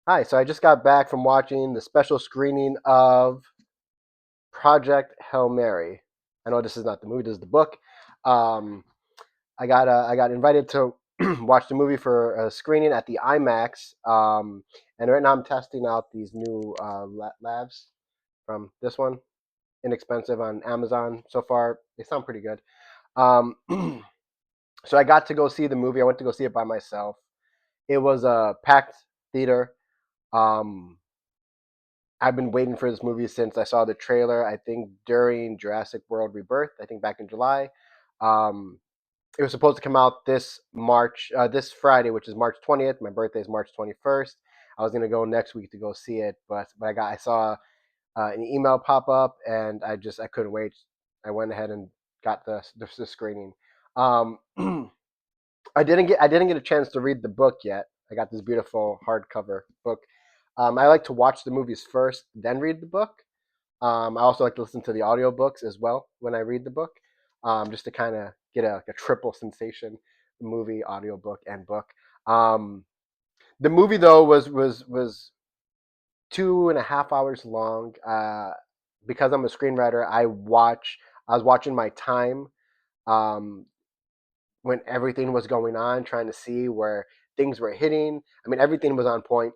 Hi, so I just got back from watching the special screening of Project Hail Mary. I know this is not the movie, this is the book. Um, I got invited to watch the movie for a screening at the IMAX, and right now I'm testing out these new labs from this one, inexpensive on Amazon. So far, they sound pretty good. Um, so I got to go see the movie. I went to go see it by myself. It was a packed theater. Um, I've been waiting for this movie since I saw the trailer. I think during Jurassic World Rebirth. I think back in July. Um, it was supposed to come out this Friday, which is March 20th. My birthday is March 21st. I was gonna go next week to go see it, but I saw an email pop up, and I couldn't wait. I went ahead and got the screening. Um, I didn't get a chance to read the book yet. I got this beautiful hardcover book. I like to watch the movies first, then read the book. I also like to listen to the audiobooks as well when I read the book, just to kind of get a triple sensation: movie, audiobook, and book. Um, the movie though was 2.5 hours long. Because I'm a screenwriter, I was watching my time. Um, when everything was going on, trying to see where things were hitting. I mean, everything was on point.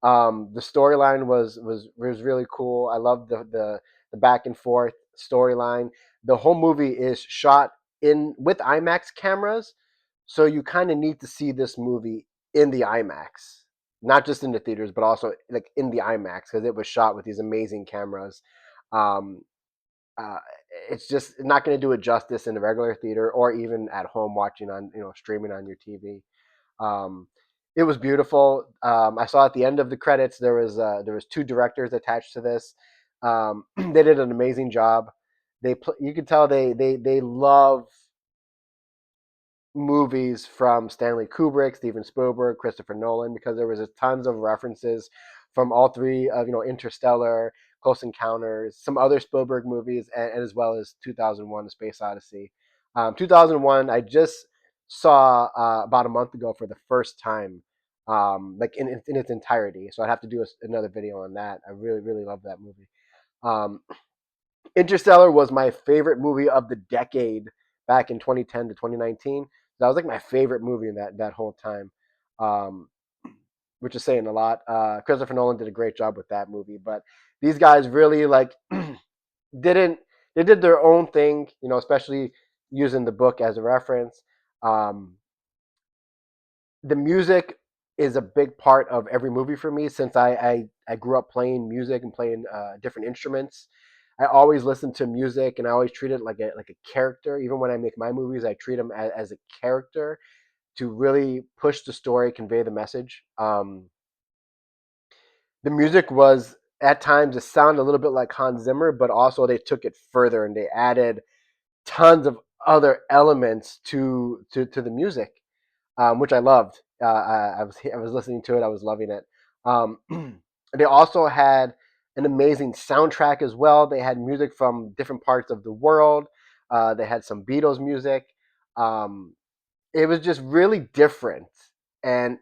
The storyline was really cool. I love the back and forth storyline. The whole movie is shot in with IMAX cameras, so you kind of need to see this movie in the IMAX, not just in the theaters, but also like in the IMAX because it was shot with these amazing cameras. Um, uh, it's just not going to do it justice in the regular theater or even at home watching on streaming on your TV. Um, it was beautiful. I saw at the end of the credits there was two directors attached to this. They did an amazing job. You could tell they love movies from Stanley Kubrick, Steven Spielberg, Christopher Nolan because there was tons of references from all three of Interstellar, Close Encounters, some other Spielberg movies, and as well as 2001: A Space Odyssey. 2001, I just saw about a month ago for the first time, like in its entirety. So I'd have to do another video on that. I really really love that movie. Um, Interstellar was my favorite movie of the decade back in 2010 to 2019. That was like my favorite movie in that whole time, um, which is saying a lot. Christopher Nolan did a great job with that movie, but these guys really like didn't they did their own thing, especially using the book as a reference. Um, the music is a big part of every movie for me since I grew up playing music and playing different instruments. I always listen to music and I always treat it like a character. Even when I make my movies, I treat them as a character to really push the story, convey the message. The music was at times it sounded a little bit like Hans Zimmer, but also they took it further and they added tons of other elements to the music, which I loved. I was listening to it. I was loving it. Um, they also had an amazing soundtrack as well. They had music from different parts of the world. They had some Beatles music. Um, it was just really different, and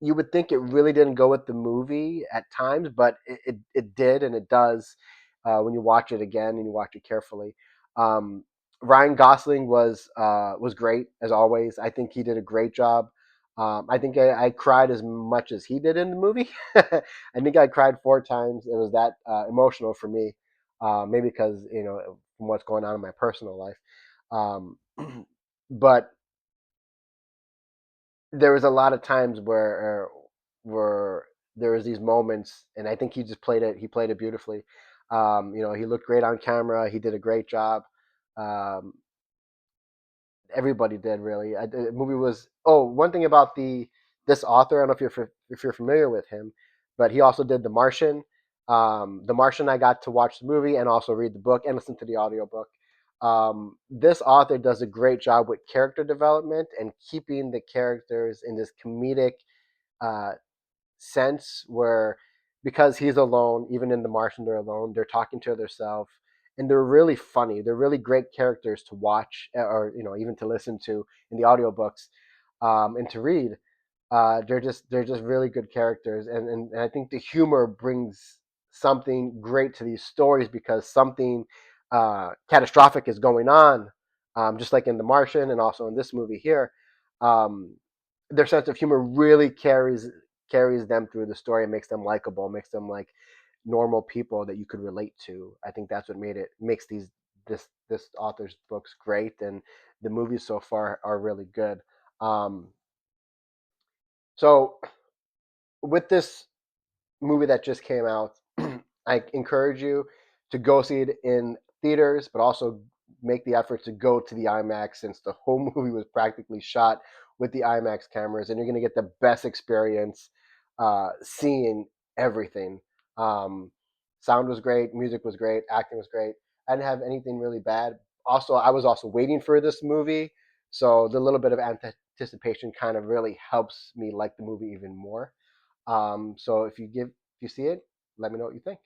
you would think it really didn't go with the movie at times, but it did, and it does when you watch it again and you watch it carefully. Um, Ryan Gosling was great as always. I think he did a great job. I think I cried as much as he did in the movie. I think I cried 4 times. It was that emotional for me. Maybe because from what's going on in my personal life. Um, but there was a lot of times where there was these moments, and I think he just played it. He played it beautifully. He looked great on camera. He did a great job. Um, Everybody did really. The movie was. Oh, one thing about the this author. I don't know if you're familiar with him, but he also did The Martian. The Martian. I got to watch the movie and also read the book and listen to the audiobook. This author does a great job with character development and keeping the characters in this comedic uh, sense where because he's alone, even in The Martian, they're alone. They're talking to themselves, and they're really funny. They're really great characters to watch, or even to listen to in the audiobooks and to read. They're just really good characters, and I think the humor brings something great to these stories because something catastrophic is going on, just like in The Martian and also in this movie here. Um, their sense of humor really carries them through the story and makes them likable, makes them like normal people that you could relate to. I think that's what makes this author's books great, and the movies so far are really good. Um, so with this movie that just came out, I encourage you to go see it in theaters, but also make the effort to go to the IMAX since the whole movie was practically shot with the IMAX cameras, and you're going to get the best experience seeing everything. Um, Sound was great, music was great, acting was great. I didn't have anything really bad. Also, I was also waiting for this movie, so the little bit of anticipation kind of really helps me like the movie even more. So if you see it, let me know what you think.